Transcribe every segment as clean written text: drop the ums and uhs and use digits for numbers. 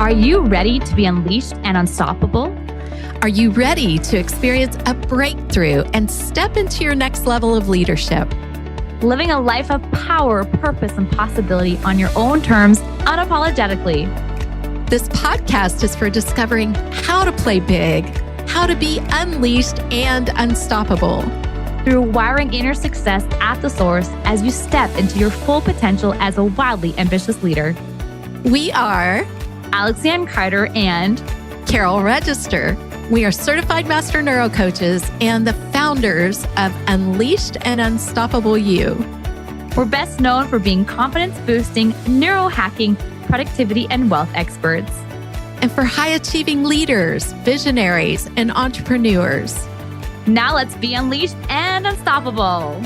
Are you ready to be unleashed and unstoppable? Are you ready to experience a breakthrough and step into your next level of leadership? Living a life of power, purpose, and possibility on your own terms, unapologetically. This podcast is for discovering how to play big, how to be unleashed and unstoppable. Through wiring inner success at the source as you step into your full potential as a wildly ambitious leader. We are Lianne Carter and Carol Register. We are certified Master Neurocoaches and the founders of Unleashed and Unstoppable You. We're best known for being confidence-boosting, neurohacking, productivity, and wealth experts. And for high-achieving leaders, visionaries, and entrepreneurs. Now let's be unleashed and unstoppable.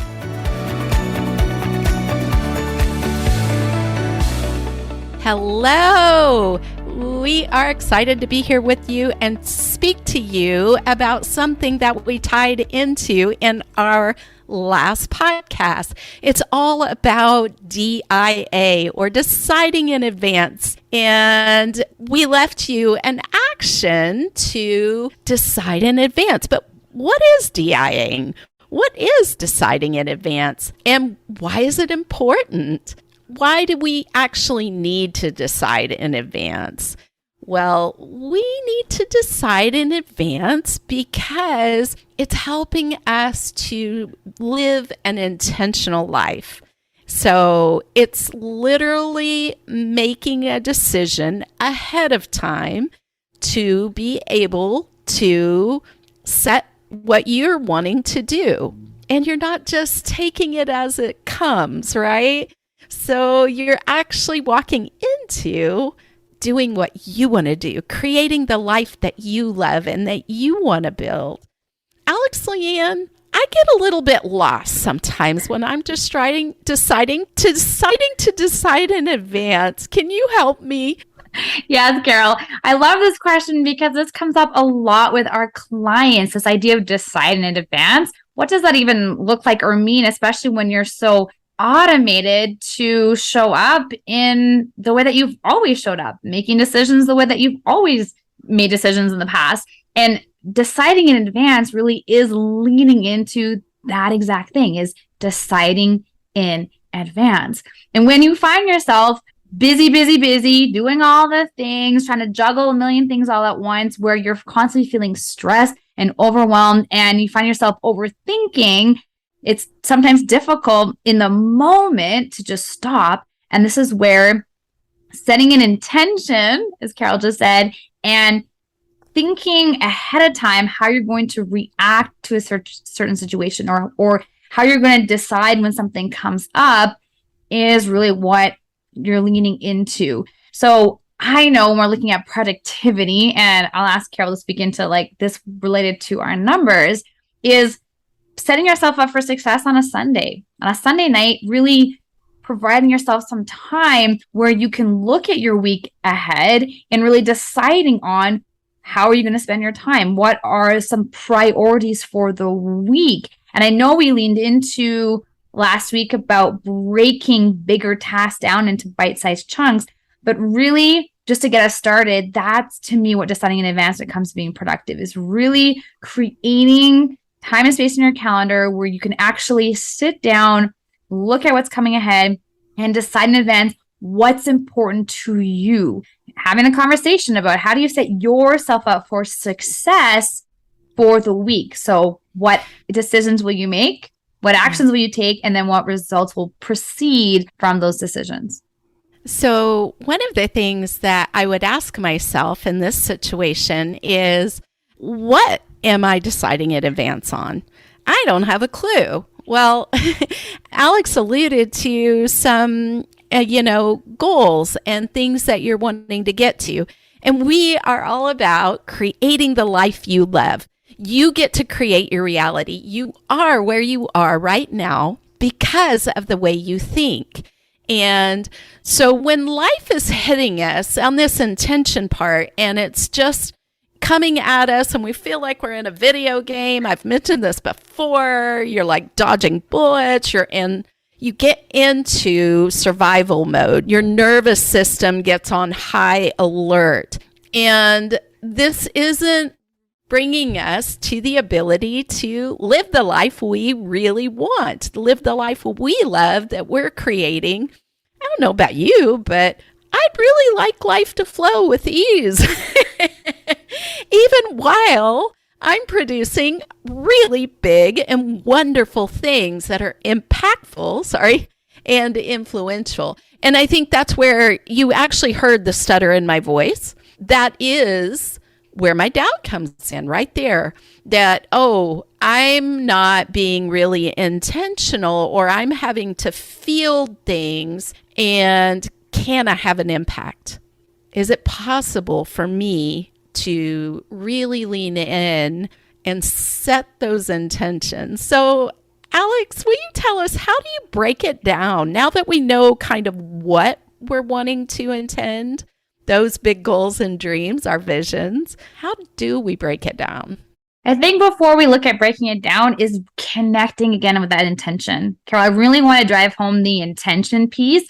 Hello. We are excited to be here with you and speak to you about something that we tied into in our last podcast. It's all about DIA, or deciding in advance. And we left you an action to decide in advance. But what is DIAing? What is deciding in advance? And why is it important? Why do we actually need to decide in advance? Well, we need to decide in advance because it's helping us to live an intentional life. So it's literally making a decision ahead of time to be able to set what you're wanting to do. And you're not just taking it as it comes, right? So you're actually walking into doing what you want to do, creating the life that you love and that you want to build. Lianne, I get a little bit lost sometimes when I'm just deciding to decide in advance. Can you help me? Yes, Carol. I love this question because this comes up a lot with our clients, this idea of deciding in advance. What does that even look like or mean, especially when you're so automated to show up in the way that you've always showed up, making decisions the way that you've always made decisions in the past. And deciding in advance really is leaning into that exact thing, is deciding in advance. And when you find yourself busy, doing all the things, trying to juggle a million things all at once, where you're constantly feeling stressed and overwhelmed, and you find yourself overthinking, it's sometimes difficult in the moment to just stop. And this is where setting an intention, as Carol just said, and thinking ahead of time how you're going to react to a certain situation, or how you're going to decide when something comes up, is really what you're leaning into. So I know when we're looking at productivity, and I'll ask Carol to speak into like this related to our numbers, is setting yourself up for success on a Sunday night, really providing yourself some time where you can look at your week ahead and really deciding on how are you going to spend your time? What are some priorities for the week? And I know we leaned into last week about breaking bigger tasks down into bite-sized chunks, but really just to get us started, that's to me what deciding in advance when it comes to being productive is, really creating time and space in your calendar where you can actually sit down, look at what's coming ahead, and decide in advance what's important to you. Having a conversation about how do you set yourself up for success for the week. So what decisions will you make? What actions will you take? And then what results will proceed from those decisions? So one of the things that I would ask myself in this situation is, what am I deciding in advance on? I don't have a clue. Well, Alex alluded to some, goals and things that you're wanting to get to. And we are all about creating the life you love. You get to create your reality. You are where you are right now because of the way you think. And so when life is hitting us on this intention part, and it's just coming at us and we feel like we're in a video game. I've mentioned this before. You're like dodging bullets. You're in, you get into survival mode. Your nervous system gets on high alert. And this isn't bringing us to the ability to live the life we really want, live the life we love that we're creating. I don't know about you, but I'd really like life to flow with ease, even while I'm producing really big and wonderful things that are impactful, and influential. And I think that's where you actually heard the stutter in my voice. That is where my doubt comes in right there, that, I'm not being really intentional, or I'm having to field things, and can I have an impact? Is it possible for me to really lean in and set those intentions? So, Alex, will you tell us, how do you break it down now that we know kind of what we're wanting to intend? Those big goals and dreams, our visions. How do we break it down? I think before we look at breaking it down is connecting again with that intention. Carol, I really want to drive home the intention piece,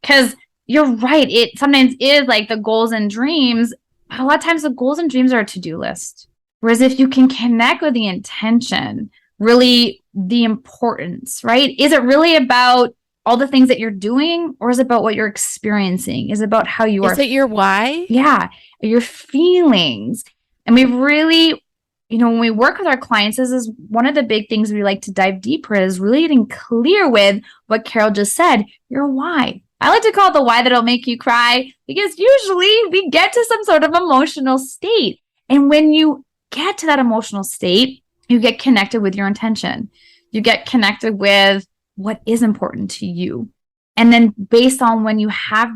because you're right. It sometimes is like the goals and dreams. A lot of times the goals and dreams are a to-do list. Whereas if you can connect with the intention, really the importance, right? Is it really about all the things that you're doing, or is it about what you're experiencing? Is it about how you are? Is it your why? Yeah, your feelings. And we really, when we work with our clients, this is one of the big things we like to dive deeper is really getting clear with what Carol just said, your why. I like to call it the why that'll make you cry, because usually we get to some sort of emotional state. And when you get to that emotional state, you get connected with your intention. You get connected with what is important to you. And then based on when you have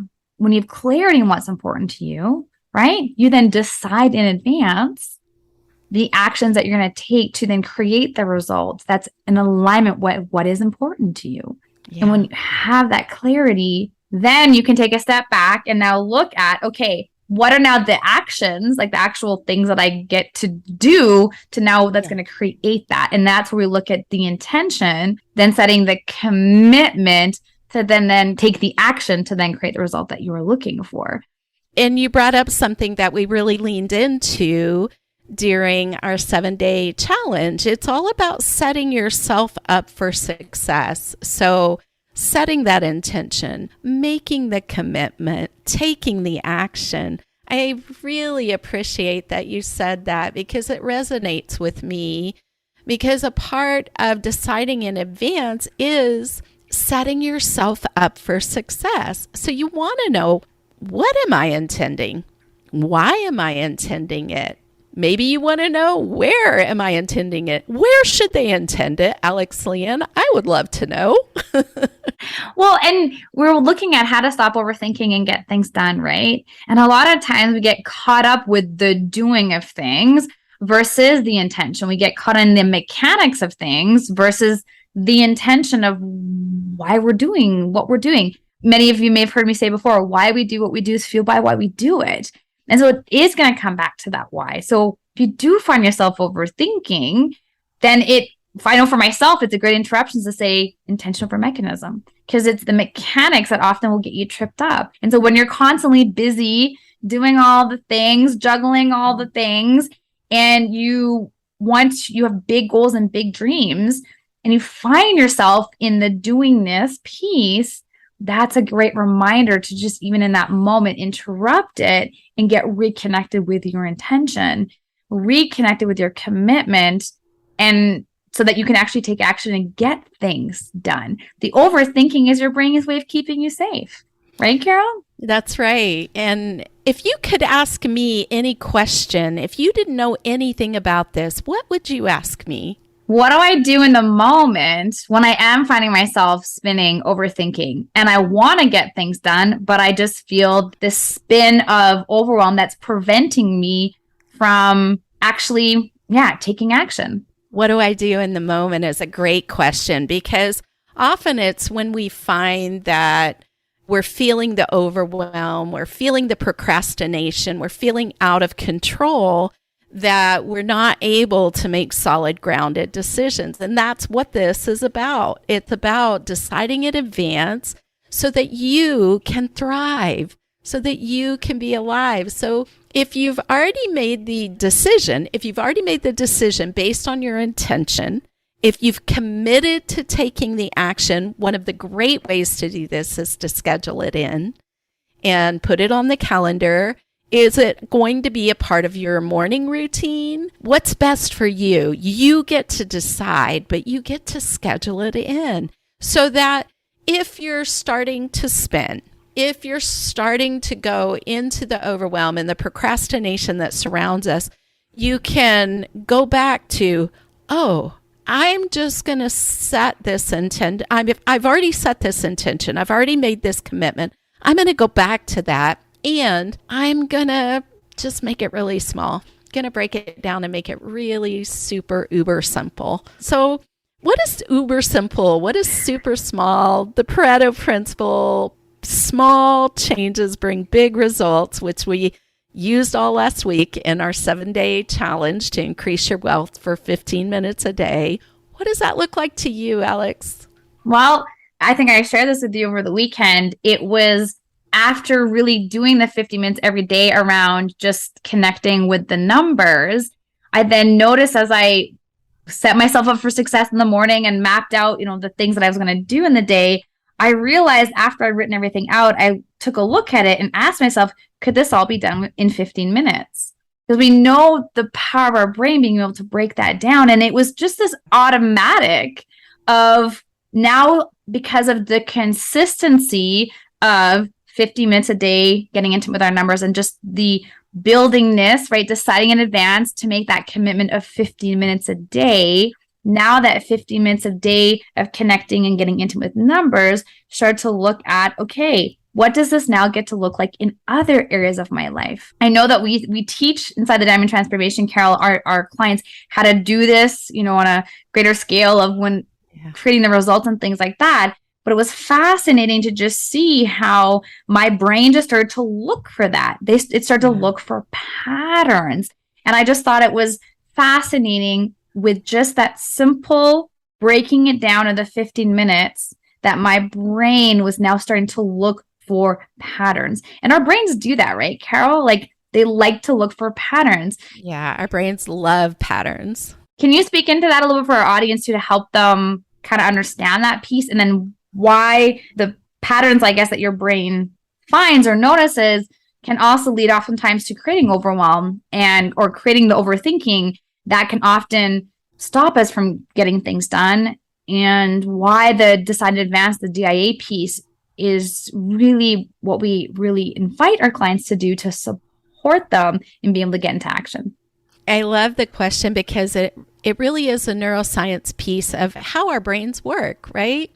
clarity on what's important to you, right? You then decide in advance the actions that you're going to take to then create the results that's in alignment with what is important to you. Yeah. And when you have that clarity, then you can take a step back and now look at, okay, what are now the actions, like the actual things that I get to do to now that's going to create that. And that's where we look at the intention, then setting the commitment to then take the action to then create the result that you are looking for. And you brought up something that we really leaned into during our 7-day challenge. It's all about setting yourself up for success. So setting that intention, making the commitment, taking the action. I really appreciate that you said that, because it resonates with me, because a part of deciding in advance is setting yourself up for success. So you want to know, what am I intending? Why am I intending it? Maybe you want to know, where am I intending it? Where should they intend it? Alex, Lianne, I would love to know. Well, and we're looking at how to stop overthinking and get things done, right? And a lot of times we get caught up with the doing of things versus the intention. We get caught in the mechanics of things versus the intention of why we're doing what we're doing. Many of you may have heard me say before, why we do what we do is fueled by why we do it. And so it is going to come back to that why. So if you do find yourself overthinking, then I know for myself, it's a great interruption to say intention over mechanism, because it's the mechanics that often will get you tripped up. And so when you're constantly busy doing all the things, juggling all the things, and you have big goals and big dreams, and you find yourself in the doingness piece, that's a great reminder to just, even in that moment, interrupt it and get reconnected with your intention, reconnected with your commitment, and so that you can actually take action and get things done. The overthinking is your brain's way of keeping you safe. Right, Carol? That's right. And if you could ask me any question, if you didn't know anything about this, what would you ask me? What do I do in the moment when I am finding myself spinning, overthinking, and I want to get things done, but I just feel this spin of overwhelm that's preventing me from actually, taking action? What do I do in the moment is a great question, because often it's when we find that we're feeling the overwhelm, we're feeling the procrastination, we're feeling out of control, that we're not able to make solid, grounded decisions. And that's what this is about. It's about deciding in advance so that you can thrive, so that you can be alive. So if you've already made the decision, based on your intention, if you've committed to taking the action, one of the great ways to do this is to schedule it in and put it on the calendar. Is it going to be a part of your morning routine? What's best for you? You get to decide, but you get to schedule it in so that if you're starting to spin, if you're starting to go into the overwhelm and the procrastination that surrounds us, you can go back to, oh, I'm just going to set this intent. I've already set this intention. I've already made this commitment. I'm going to go back to that, and I'm going to just make it really small. Going to break it down and make it really super uber simple. So what is uber simple? What is super small? The Pareto principle, small changes bring big results, which we used all last week in our 7-day challenge to increase your wealth for 15 minutes a day. What does that look like to you, Alex? Well, I think I shared this with you over the weekend. It was after really doing the 50 minutes every day around just connecting with the numbers. I then noticed as I set myself up for success in the morning and mapped out, the things that I was going to do in the day, I realized after I'd written everything out, I took a look at it and asked myself, could this all be done in 15 minutes? Because we know the power of our brain being able to break that down. And it was just this automatic of now, because of the consistency of 50 minutes a day, getting into with our numbers and just the buildingness, right? Deciding in advance to make that commitment of 15 minutes a day. Now that 15 minutes a day of connecting and getting intimate with numbers, start to look at, okay, what does this now get to look like in other areas of my life? I know that we teach inside the Diamond Transformation, Carol, our clients how to do this, on a greater scale of when creating the results and things like that. But it was fascinating to just see how my brain just started to look for that. It started to look for patterns. And I just thought it was fascinating with just that simple breaking it down in the 15 minutes that my brain was now starting to look for patterns. And our brains do that, right, Carol? Like they like to look for patterns. Yeah, our brains love patterns. Can you speak into that a little bit for our audience too, to help them kind of understand that piece, and then why the patterns, I guess, that your brain finds or notices can also lead oftentimes to creating overwhelm or creating the overthinking that can often stop us from getting things done, and why the decide in advance, the DIA piece, is really what we really invite our clients to do to support them in being able to get into action. I love the question because it really is a neuroscience piece of how our brains work, right?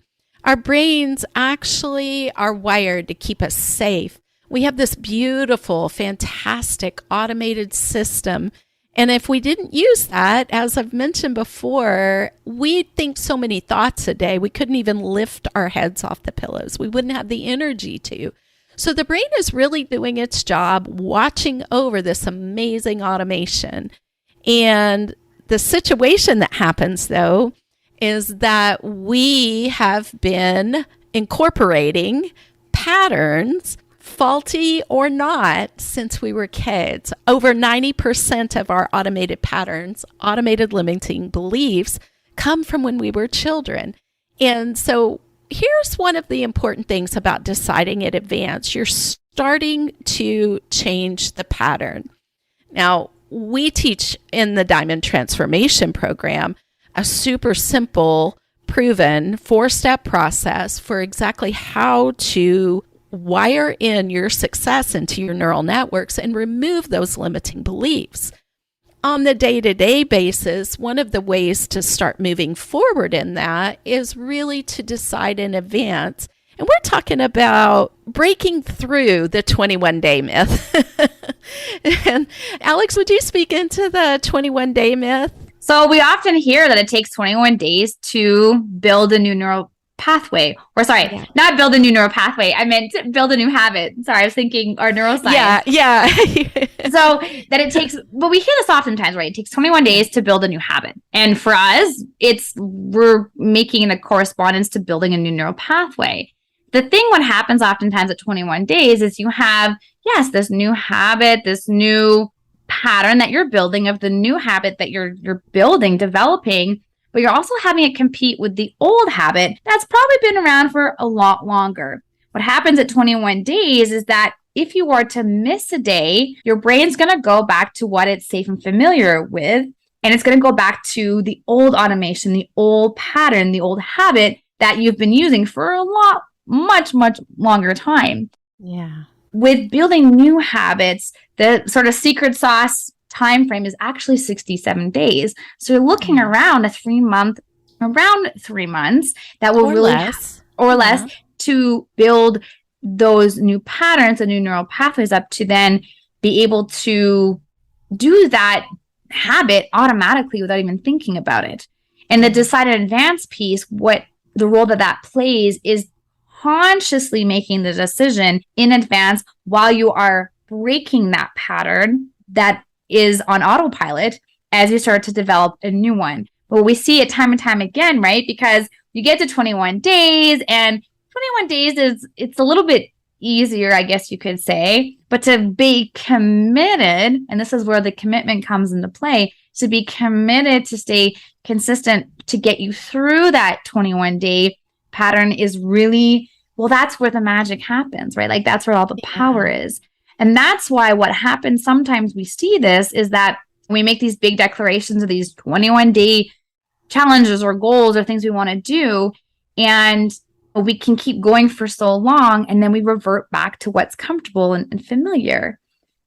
Our brains actually are wired to keep us safe. We have this beautiful, fantastic automated system. And if we didn't use that, as I've mentioned before, we'd think so many thoughts a day, we couldn't even lift our heads off the pillows. We wouldn't have the energy to. So the brain is really doing its job, watching over this amazing automation. And the situation that happens, though, is that we have been incorporating patterns, faulty or not, since we were kids. Over 90% of our automated patterns, automated limiting beliefs, come from when we were children. And so here's one of the important things about deciding in advance. You're starting to change the pattern. Now, we teach in the Diamond Transformation Program a super simple, proven 4-step process for exactly how to wire in your success into your neural networks and remove those limiting beliefs. On the day-to-day basis, one of the ways to start moving forward in that is really to decide in advance. And we're talking about breaking through the 21-day myth. And Alex, would you speak into the 21-day myth? So we often hear that it takes 21 days to build a new neural pathway. Or sorry, not build a new neural pathway. I meant build a new habit. Sorry, I was thinking our neuroscience. Yeah. So that it takes, but we hear this oftentimes, right? It takes 21 days to build a new habit. And for us, we're making a correspondence to building a new neural pathway. The thing, what happens oftentimes at 21 days is you have, yes, this new habit, this new pattern that you're building of the new habit that you're building, developing, but you're also having it compete with the old habit that's probably been around for a lot longer. What happens at 21 days is that if you were to miss a day, your brain's going to go back to what it's safe and familiar with, and it's going to go back to the old automation, the old pattern, the old habit that you've been using for a much longer time. Yeah. With building new habits, the sort of secret sauce time frame is actually 67 days. So you're looking around 3 months that will less to build those new patterns and new neural pathways up to then be able to do that habit automatically without even thinking about it. And the decide in advance piece, what the role that plays is consciously making the decision in advance while you are breaking that pattern that is on autopilot as you start to develop a new one. But we see it time and time again, right? Because you get to 21 days and 21 days it's a little bit easier, I guess you could say, but to be committed, and this is where the commitment comes into play, to be committed to stay consistent to get you through that 21-day pattern is really, well, that's where the magic happens, right? Like that's where all the power is. And that's why what happens sometimes we see this is that we make these big declarations of these 21-day challenges or goals or things we want to do. And we can keep going for so long, and then we revert back to what's comfortable and familiar.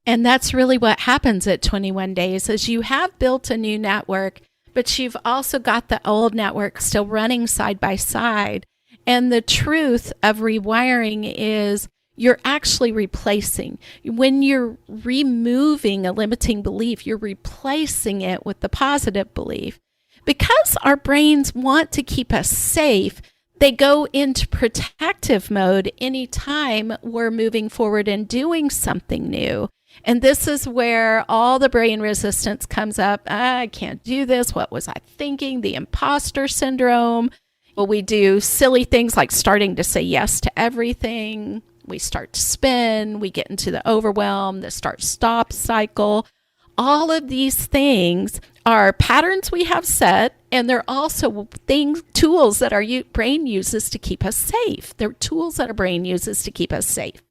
And that's really what happens at 21 days is you have built a new network, but you've also got the old network still running side by side. And the truth of rewiring is you're actually replacing. When you're removing a limiting belief, you're replacing it with the positive belief. Because our brains want to keep us safe, they go into protective mode anytime we're moving forward and doing something new. And this is where all the brain resistance comes up. I can't do this. What was I thinking? The imposter syndrome. Well, we do silly things like starting to say yes to everything. We start to spin. We get into the overwhelm, the start-stop cycle. All of these things are patterns we have set, and they're also tools that our brain uses to keep us safe. They're tools that our brain uses to keep us safe.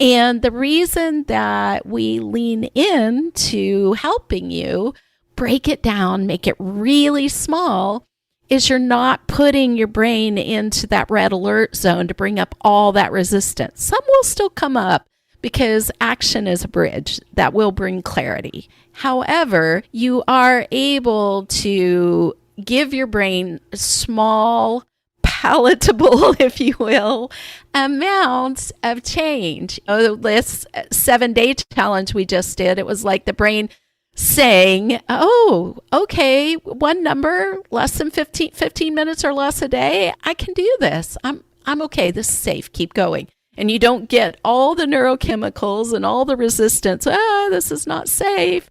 And the reason that we lean into helping you break it down, make it really small, is you're not putting your brain into that red alert zone to bring up all that resistance. Some will still come up because action is a bridge that will bring clarity. However, you are able to give your brain small, palatable, if you will, amounts of change. This 7-day challenge we just did, it was like the brain saying, oh, okay, one number, less than 15 minutes or less a day, I can do this. I'm okay. This is safe. Keep going. And you don't get all the neurochemicals and all the resistance. This is not safe.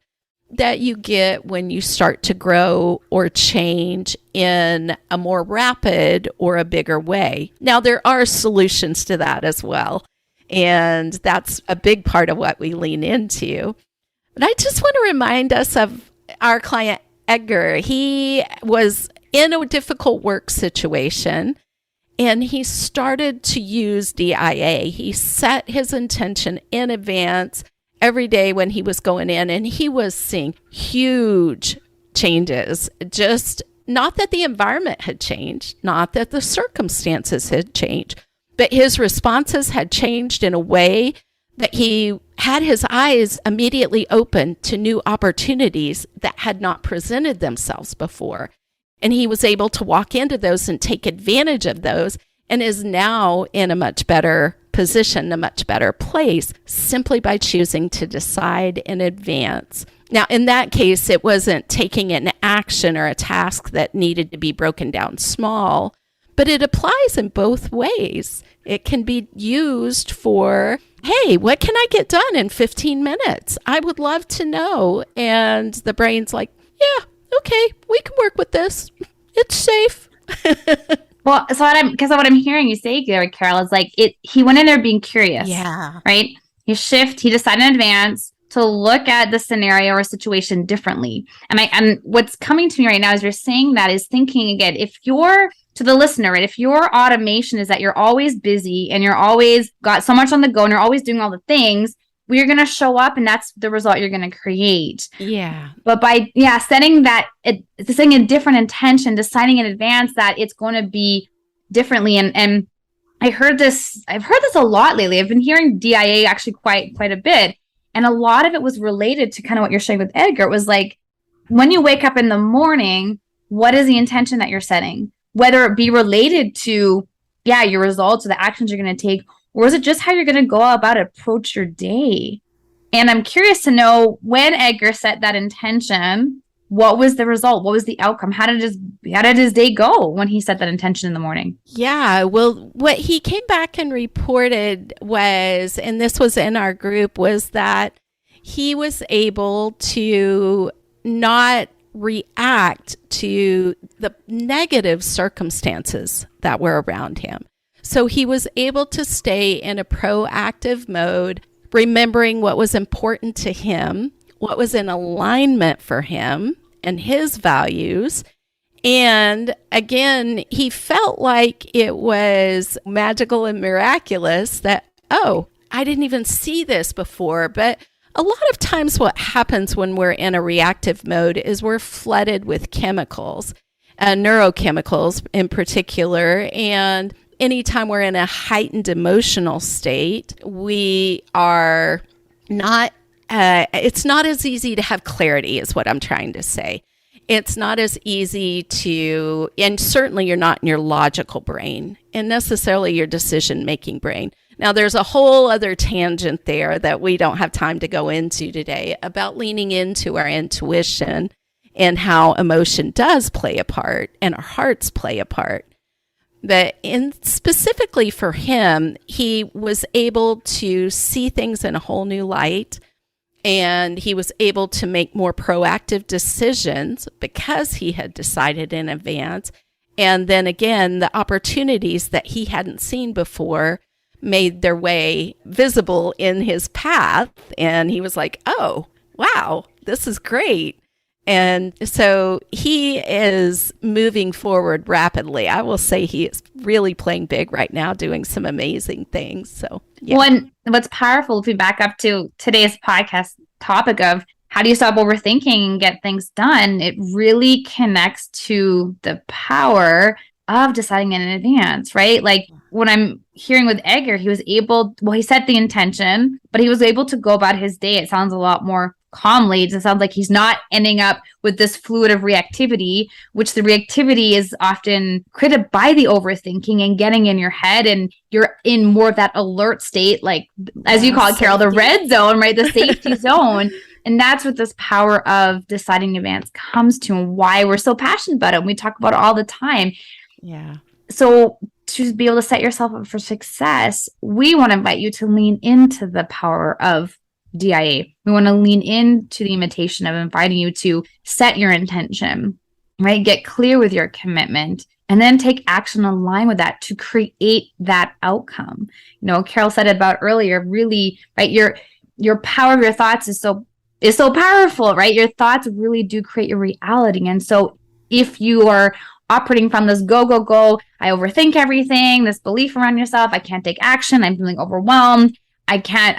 That you get when you start to grow or change in a more rapid or a bigger way. Now, there are solutions to that as well. And that's a big part of what we lean into. But I just want to remind us of our client, Edgar. He was in a difficult work situation, and he started to use DIA. He set his intention in advance every day when he was going in, and he was seeing huge changes. Just not that the environment had changed, not that the circumstances had changed, but his responses had changed in a way that he had his eyes immediately open to new opportunities that had not presented themselves before. And he was able to walk into those and take advantage of those, and is now in a much better position, a much better place, simply by choosing to decide in advance. Now, in that case, it wasn't taking an action or a task that needed to be broken down small, But it applies in both ways. It can be used for, hey, what can I get done in 15 minutes? I would love to know. And the brain's like, yeah, okay, we can work with this. It's safe. Well, so what I'm hearing you say there, Carol, is like he went in there being curious. Yeah. Right? He decided in advance to look at the scenario or situation differently. And what's coming to me right now as you're saying that is thinking again, to the listener, right? If your automation is that you're always busy and you're always got so much on the go and you're always doing all the things, we're going to show up and that's the result you're going to create. Yeah. But by setting a different intention, deciding in advance that it's going to be differently. And I've heard this a lot lately. I've been hearing DIA actually quite a bit. And a lot of it was related to kind of what you're sharing with Edgar. It was like, when you wake up in the morning, what is the intention that you're setting? Whether it be related to, your results or the actions you're going to take, or is it just how you're going to go about approach your day? And I'm curious to know, when Edgar set that intention, what was the result? What was the outcome? How did his day go when he set that intention in the morning? Yeah, well, what he came back and reported was, and this was in our group, was that he was able to not react to the negative circumstances that were around him. So he was able to stay in a proactive mode, remembering what was important to him, what was in alignment for him and his values. And again, he felt like it was magical and miraculous that, oh, I didn't even see this before. But a lot of times what happens when we're in a reactive mode is we're flooded with chemicals, neurochemicals in particular. And anytime we're in a heightened emotional state, we are not, it's not as easy to have clarity is what I'm trying to say. It's not as easy to, and certainly you're not in your logical brain and necessarily your decision-making brain. Now, there's a whole other tangent there that we don't have time to go into today about leaning into our intuition and how emotion does play a part and our hearts play a part. But specifically for him, he was able to see things in a whole new light, and he was able to make more proactive decisions because he had decided in advance. And then again, the opportunities that he hadn't seen before made their way visible in his path. And he was like, oh, wow, this is great. And so he is moving forward rapidly. I will say he is really playing big right now, doing some amazing things. So, yeah. Well, what's powerful, if we back up to today's podcast topic of how do you stop overthinking and get things done, it really connects to the power of deciding in advance, right? Like when I'm hearing with Edgar, he set the intention, but he was able to go about his day. It sounds a lot more calmly. It sounds like he's not ending up with this fluid of reactivity, which the reactivity is often created by the overthinking and getting in your head, and you're in more of that alert state, like as you call it, Carol, the red zone, right? The safety zone. And that's what this power of deciding in advance comes to, and why we're so passionate about it. And we talk about it all the time. Yeah. So to be able to set yourself up for success, we want to invite you to lean into the power of DIA. We want to lean into the invitation of inviting you to set your intention, right? Get clear with your commitment, and then take action in line with that to create that outcome. You know, Carol said it about earlier, really, right? Your power of your thoughts is so powerful, right? Your thoughts really do create your reality. And so if you are operating from this go, I overthink everything, this belief around yourself, I can't take action, I'm feeling overwhelmed, I can't,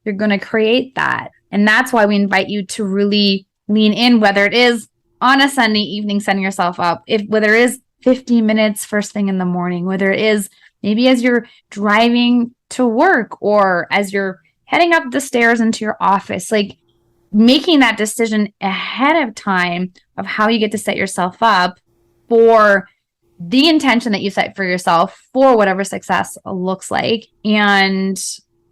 you're going to create that. And that's why we invite you to really lean in, whether it is on a Sunday evening, setting yourself up, whether it is 15 minutes first thing in the morning, whether it is maybe as you're driving to work or as you're heading up the stairs into your office, like making that decision ahead of time of how you get to set yourself up for the intention that you set for yourself for whatever success looks like, and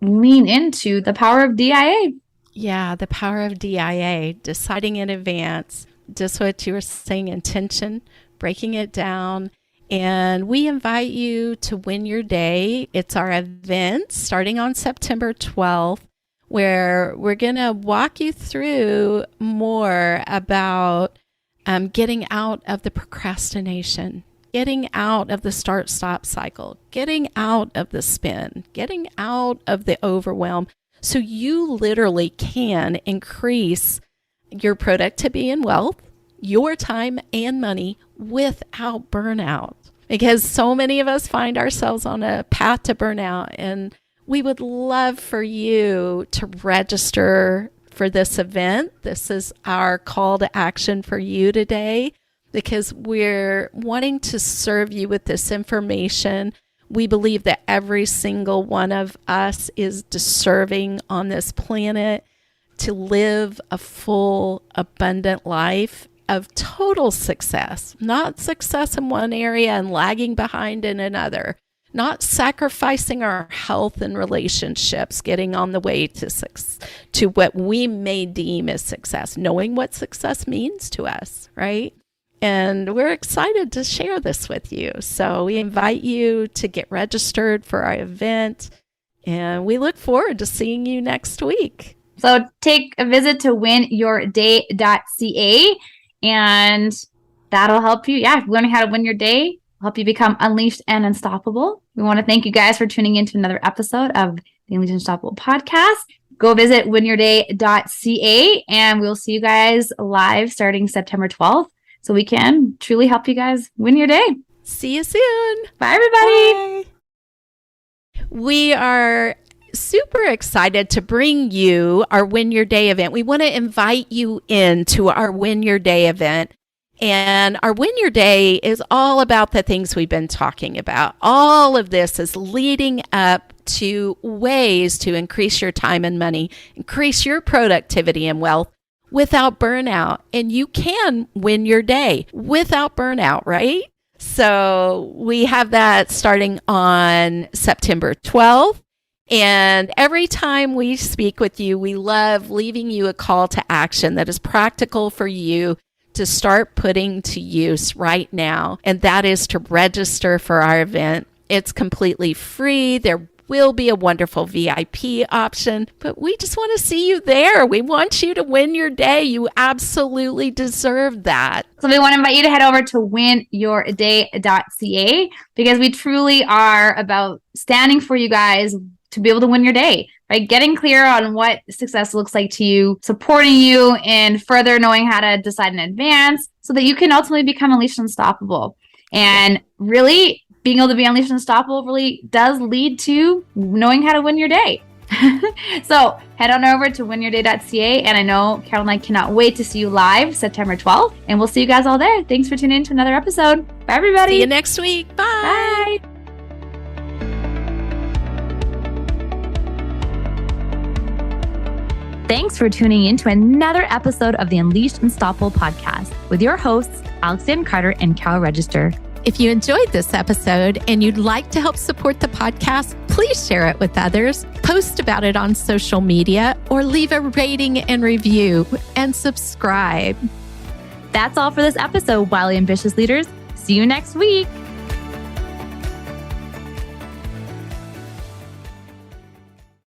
lean into the power of DIA. Yeah, the power of DIA, deciding in advance, just what you were saying, intention, breaking it down, And we invite you to Win Your Day. It's our event starting on September 12th, where we're going to walk you through more about getting out of the procrastination, getting out of the start-stop cycle, getting out of the spin, getting out of the overwhelm, so you literally can increase your productivity and wealth, your time and money without burnout. Because so many of us find ourselves on a path to burnout, and we would love for you to register for this event. This is our call to action for you today, because we're wanting to serve you with this information. We believe that every single one of us is deserving on this planet to live a full, abundant life of total success, not success in one area and lagging behind in another, not sacrificing our health and relationships, getting on the way to what we may deem as success, knowing what success means to us, right? And we're excited to share this with you. So we invite you to get registered for our event, and we look forward to seeing you next week. So take a visit to winyourday.ca, and that'll help you. Yeah, learning how to win your day, help you become unleashed and unstoppable. We want to thank you guys for tuning in to another episode of the Unleashed and Unstoppable podcast. Go visit winyourday.ca, and we'll see you guys live starting September 12th. So we can truly help you guys win your day. See you soon. Bye, everybody. Bye. We are super excited to bring you our Win Your Day event. We want to invite you into our Win Your Day event. And our Win Your Day is all about the things we've been talking about. All of this is leading up to ways to increase your time and money, increase your productivity and wealth without burnout. And you can win your day without burnout, right? So we have that starting on September 12th. And every time we speak with you, we love leaving you a call to action that is practical for you to start putting to use right now. And that is to register for our event. It's completely free. There will be a wonderful VIP option, but we just want to see you there. We want you to win your day. You absolutely deserve that. So we want to invite you to head over to winyourday.ca, because we truly are about standing for you guys to be able to win your day, right? Getting clear on what success looks like to you, supporting you, and further knowing how to decide in advance so that you can ultimately become unleashed and unstoppable. And really, being able to be unleashed and unstoppable really does lead to knowing how to win your day. So head on over to winyourday.ca. And I know Carol and I cannot wait to see you live September 12th. And we'll see you guys all there. Thanks for tuning in to another episode. Bye, everybody. See you next week. Bye. Bye. Thanks for tuning in to another episode of the Unleashed and Unstoppable podcast with your hosts, Lianne Carter and Carol Register. If you enjoyed this episode and you'd like to help support the podcast, please share it with others, post about it on social media, or leave a rating and review and subscribe. That's all for this episode, Wildly Ambitious Leaders. See you next week.